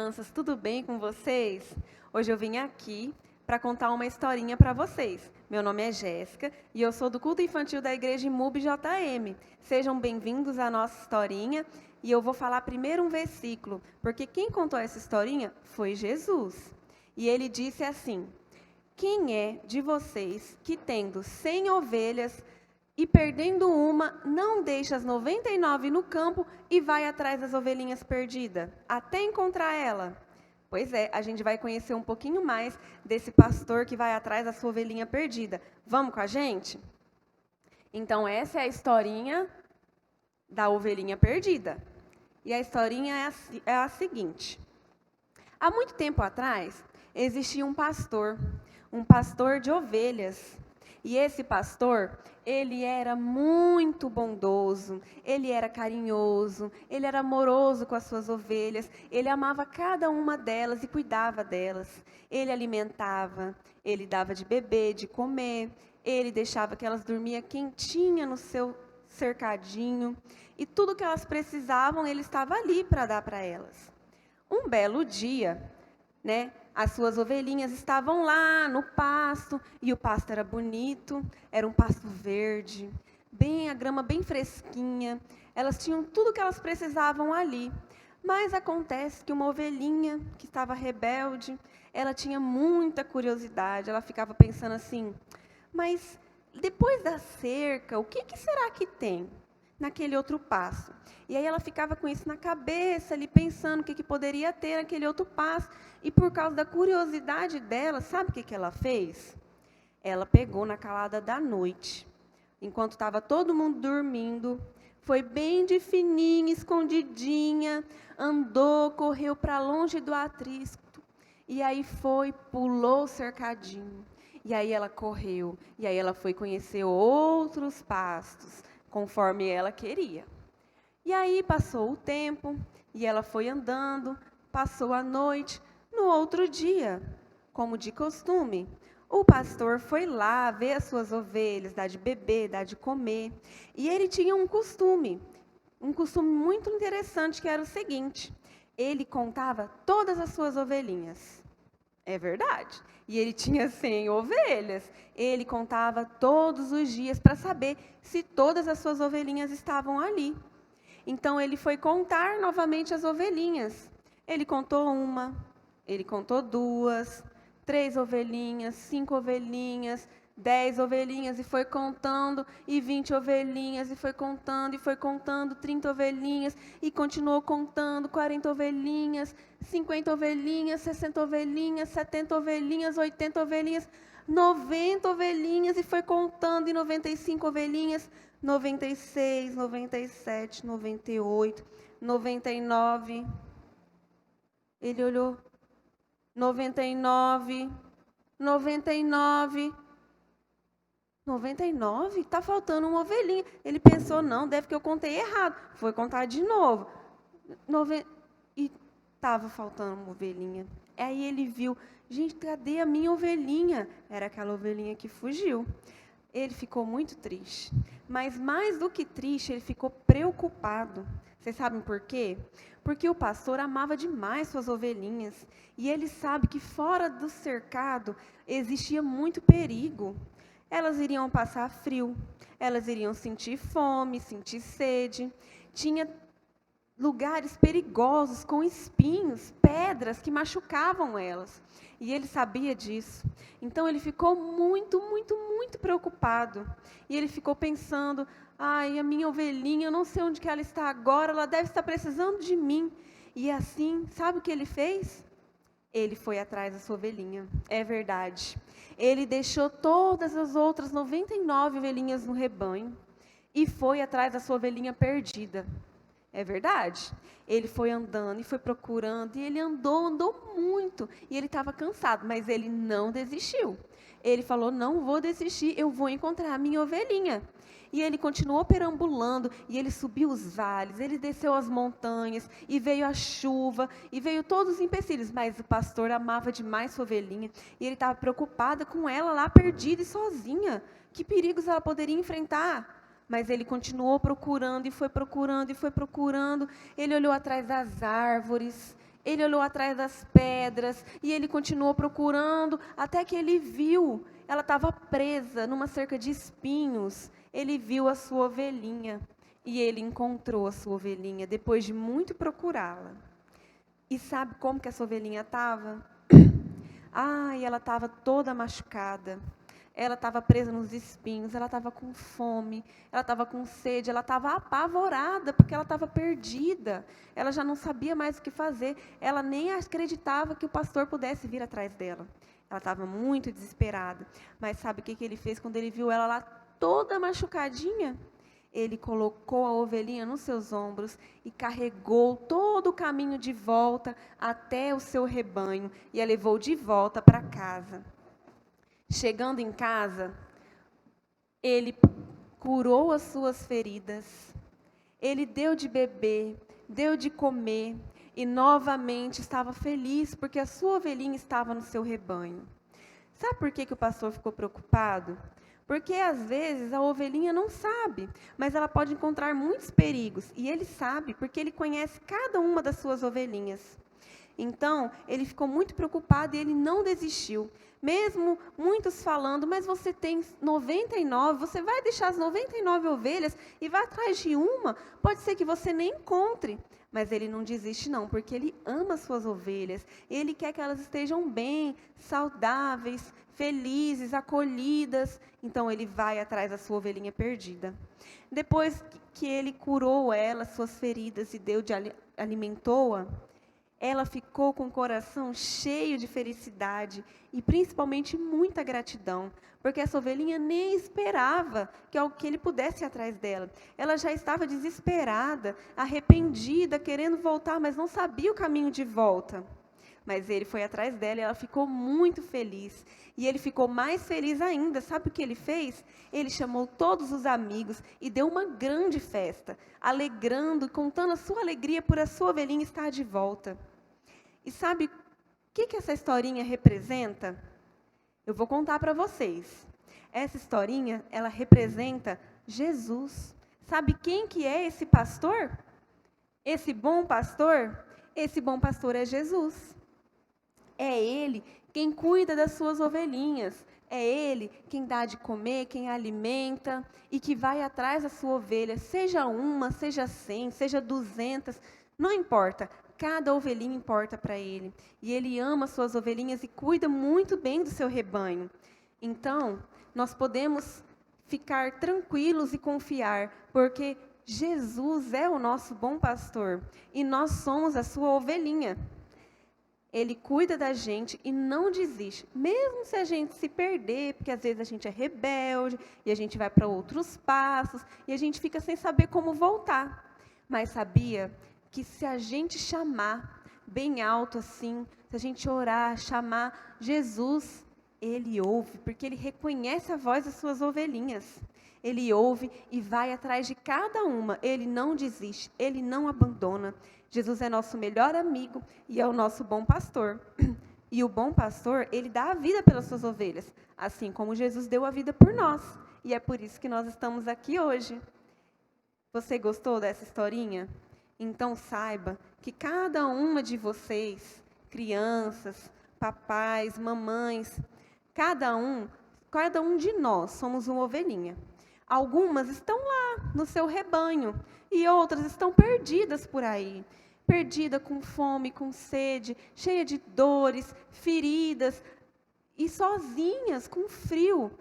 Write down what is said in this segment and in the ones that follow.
crianças, tudo bem com vocês? Hoje eu vim aqui para contar uma historinha para vocês. Meu nome é Jéssica e eu sou do culto infantil da igreja MUB JM. Sejam bem-vindos à nossa historinha e eu vou falar primeiro um versículo, porque quem contou essa historinha foi Jesus. E ele disse assim: quem é de vocês que tendo 100 ovelhas e perdendo uma, não deixa as 99 no campo e vai atrás das ovelhinhas perdidas, até encontrar ela? Pois é, a gente vai conhecer um pouquinho mais desse pastor que vai atrás da sua ovelhinha perdida. Vamos com a gente? Então, essa é a historinha da ovelhinha perdida. E a historinha é a seguinte. Há muito tempo atrás, existia um pastor de ovelhas. E esse pastor, ele era muito bondoso, ele era carinhoso, ele era amoroso com as suas ovelhas, ele amava cada uma delas e cuidava delas. Ele alimentava, ele dava de beber, de comer, ele deixava que elas dormiam quentinha no seu cercadinho. E tudo que elas precisavam, ele estava ali para dar para elas. Um belo dia, as suas ovelhinhas estavam lá no pasto, e o pasto era bonito, era um pasto verde, a grama bem fresquinha, elas tinham tudo que elas precisavam ali. Mas acontece que uma ovelhinha que estava rebelde, ela tinha muita curiosidade, ela ficava pensando assim, mas depois da cerca, o que será que tem naquele outro pasto? E aí ela ficava com isso na cabeça, ali pensando o que poderia ter naquele outro pasto. E por causa da curiosidade dela, sabe o que ela fez? Ela pegou na calada da noite, enquanto estava todo mundo dormindo, foi bem de fininha, escondidinha, andou, correu para longe do atristo, e aí pulou o cercadinho. E aí ela correu, e aí ela foi conhecer outros pastos, conforme ela queria. E aí passou o tempo, e ela foi andando, passou a noite. No outro dia, como de costume, o pastor foi lá ver as suas ovelhas, dar de beber, dar de comer. E ele tinha um costume muito interessante, que era o seguinte: ele contava todas as suas ovelhinhas. É verdade. E ele tinha 100 ovelhas. Ele contava todos os dias para saber se todas as suas ovelhinhas estavam ali. Então, ele foi contar novamente as ovelhinhas. Ele contou uma, ele contou duas, 3 ovelhinhas, 5 ovelhinhas, 10 ovelhinhas, e foi contando, e 20 ovelhinhas, e foi contando, 30 ovelhinhas, e continuou contando, 40 ovelhinhas, 50 ovelhinhas, 60 ovelhinhas, 70 ovelhinhas, 80 ovelhinhas, 90 ovelhinhas, e foi contando, e 95 ovelhinhas, 96, 97, 98, 99. Ele olhou, 99, 99, 99? Está faltando uma ovelhinha. Ele pensou, não, deve que eu contei errado. Foi contar de novo. E estava faltando uma ovelhinha. Aí ele viu, gente, cadê a minha ovelhinha? Era aquela ovelhinha que fugiu. Ele ficou muito triste. Mas mais do que triste, ele ficou preocupado. Vocês sabem por quê? Porque o pastor amava demais suas ovelhinhas. E ele sabe que fora do cercado existia muito perigo. Elas iriam passar frio, elas iriam sentir fome, sentir sede. Tinha lugares perigosos, com espinhos, pedras que machucavam elas. E ele sabia disso. Então ele ficou muito, muito, muito preocupado. E ele ficou pensando, ai, a minha ovelhinha, eu não sei onde que ela está agora, ela deve estar precisando de mim. E assim, sabe o que ele fez? Ele foi atrás da sua ovelhinha. É verdade. Ele deixou todas as outras 99 ovelhinhas no rebanho e foi atrás da sua ovelhinha perdida. É verdade? Ele foi andando e foi procurando, e ele andou muito. E ele estava cansado, mas ele não desistiu. Ele falou, não vou desistir, eu vou encontrar a minha ovelhinha. E ele continuou perambulando, e ele subiu os vales, ele desceu as montanhas, e veio a chuva, e veio todos os empecilhos. Mas o pastor amava demais sua ovelhinha, e ele estava preocupado com ela lá perdida e sozinha. Que perigos ela poderia enfrentar? Mas ele continuou procurando, e foi procurando, e foi procurando. Ele olhou atrás das árvores, Ele olhou atrás das pedras e ele continuou procurando até que ele viu. Ela estava presa numa cerca de espinhos. Ele viu a sua ovelhinha e ele encontrou a sua ovelhinha depois de muito procurá-la. E sabe como que essa ovelhinha estava? Ai, ela estava toda machucada. Ela estava presa nos espinhos, ela estava com fome, ela estava com sede, ela estava apavorada, porque ela estava perdida. Ela já não sabia mais o que fazer. Ela nem acreditava que o pastor pudesse vir atrás dela. Ela estava muito desesperada. Mas sabe o que ele fez quando ele viu ela lá toda machucadinha? Ele colocou a ovelhinha nos seus ombros e carregou todo o caminho de volta até o seu rebanho e a levou de volta para casa. Chegando em casa, ele curou as suas feridas, ele deu de beber, deu de comer e novamente estava feliz porque a sua ovelhinha estava no seu rebanho. Sabe por que o pastor ficou preocupado? Porque às vezes a ovelhinha não sabe, mas ela pode encontrar muitos perigos e ele sabe porque ele conhece cada uma das suas ovelhinhas. Então, ele ficou muito preocupado e ele não desistiu. Mesmo muitos falando, mas você tem 99, você vai deixar as 99 ovelhas e vai atrás de uma? Pode ser que você nem encontre. Mas ele não desiste não, porque ele ama as suas ovelhas. Ele quer que elas estejam bem, saudáveis, felizes, acolhidas. Então, ele vai atrás da sua ovelhinha perdida. Depois que ele curou ela, suas feridas e alimentou-a, ela ficou com o coração cheio de felicidade e principalmente muita gratidão, porque essa ovelhinha nem esperava que ele pudesse ir atrás dela. Ela já estava desesperada, arrependida, querendo voltar, mas não sabia o caminho de volta. Mas ele foi atrás dela e ela ficou muito feliz. E ele ficou mais feliz ainda. Sabe o que ele fez? Ele chamou todos os amigos e deu uma grande festa, alegrando, contando a sua alegria por a sua ovelhinha estar de volta. E sabe o que essa historinha representa? Eu vou contar para vocês. Essa historinha, ela representa Jesus. Sabe quem que é esse pastor? Esse bom pastor? Esse bom pastor é Jesus. É Ele quem cuida das suas ovelhinhas. É Ele quem dá de comer, quem alimenta e que vai atrás da sua ovelha. Seja uma, seja 100, seja 200, não importa. Cada ovelhinha importa para Ele. E Ele ama as suas ovelhinhas e cuida muito bem do seu rebanho. Então, nós podemos ficar tranquilos e confiar, porque Jesus é o nosso bom pastor e nós somos a sua ovelhinha. Ele cuida da gente e não desiste, mesmo se a gente se perder, porque às vezes a gente é rebelde e a gente vai para outros passos e a gente fica sem saber como voltar. Mas sabia que se a gente chamar bem alto assim, se a gente orar, chamar Jesus, Ele ouve, porque Ele reconhece a voz das suas ovelhinhas. Ele ouve e vai atrás de cada uma. Ele não desiste, Ele não abandona. Jesus é nosso melhor amigo e é o nosso bom pastor. E o bom pastor, ele dá a vida pelas suas ovelhas, assim como Jesus deu a vida por nós. E é por isso que nós estamos aqui hoje. Você gostou dessa historinha? Então saiba que cada uma de vocês, crianças, papais, mamães, cada um de nós somos uma ovelhinha. Algumas estão lá no seu rebanho e outras estão perdidas por aí. Perdida com fome, com sede, cheia de dores, feridas e sozinhas, com frio,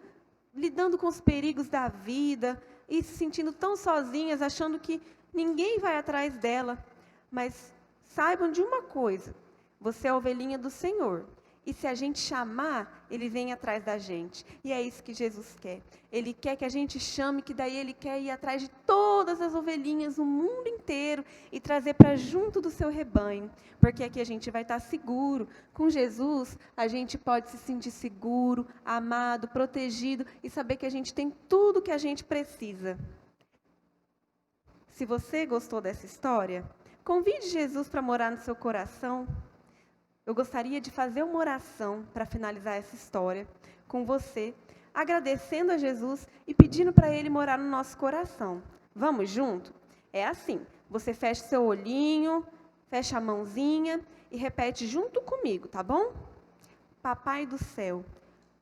lidando com os perigos da vida e se sentindo tão sozinhas, achando que ninguém vai atrás dela. Mas saibam de uma coisa, você é a ovelhinha do Senhor. E se a gente chamar, Ele vem atrás da gente. E é isso que Jesus quer. Ele quer que a gente chame, que daí Ele quer ir atrás de todas as ovelhinhas no mundo inteiro e trazer para junto do seu rebanho. Porque aqui a gente vai estar seguro. Com Jesus, a gente pode se sentir seguro, amado, protegido e saber que a gente tem tudo que a gente precisa. Se você gostou dessa história, convide Jesus para morar no seu coração. Eu gostaria de fazer uma oração para finalizar essa história com você, agradecendo a Jesus e pedindo para Ele morar no nosso coração. Vamos junto? É assim, você fecha seu olhinho, Fecha a mãozinha e repete junto comigo, tá bom? Papai do céu,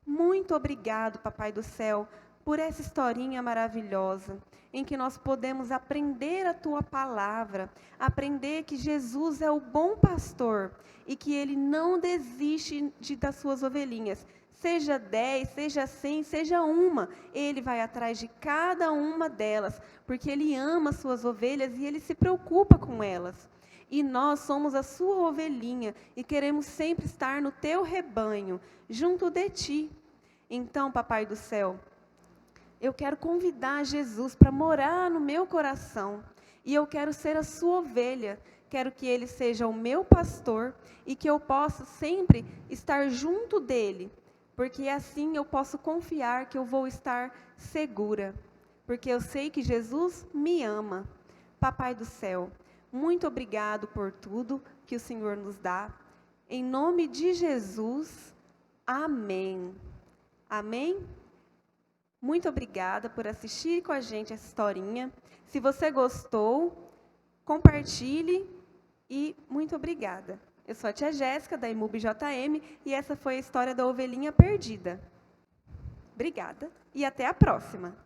muito obrigado, Papai do céu, por essa historinha maravilhosa, em que nós podemos aprender a Tua palavra, aprender que Jesus é o bom pastor e que Ele não desiste das suas ovelhinhas. Seja 10, seja 100, seja uma, Ele vai atrás de cada uma delas, porque Ele ama as suas ovelhas e Ele se preocupa com elas. E nós somos a sua ovelhinha e queremos sempre estar no teu rebanho, junto de ti. Então, Papai do céu, eu quero convidar Jesus para morar no meu coração. E eu quero ser a sua ovelha. Quero que Ele seja o meu pastor e que eu possa sempre estar junto dEle. Porque assim eu posso confiar que eu vou estar segura. Porque eu sei que Jesus me ama. Papai do céu, muito obrigado por tudo que o Senhor nos dá. Em nome de Jesus, amém. Amém? Muito obrigada por assistir com a gente essa historinha. Se você gostou, compartilhe e muito obrigada. Eu sou a tia Jéssica, da IMUB JM, e essa foi a história da ovelhinha perdida. Obrigada e até a próxima!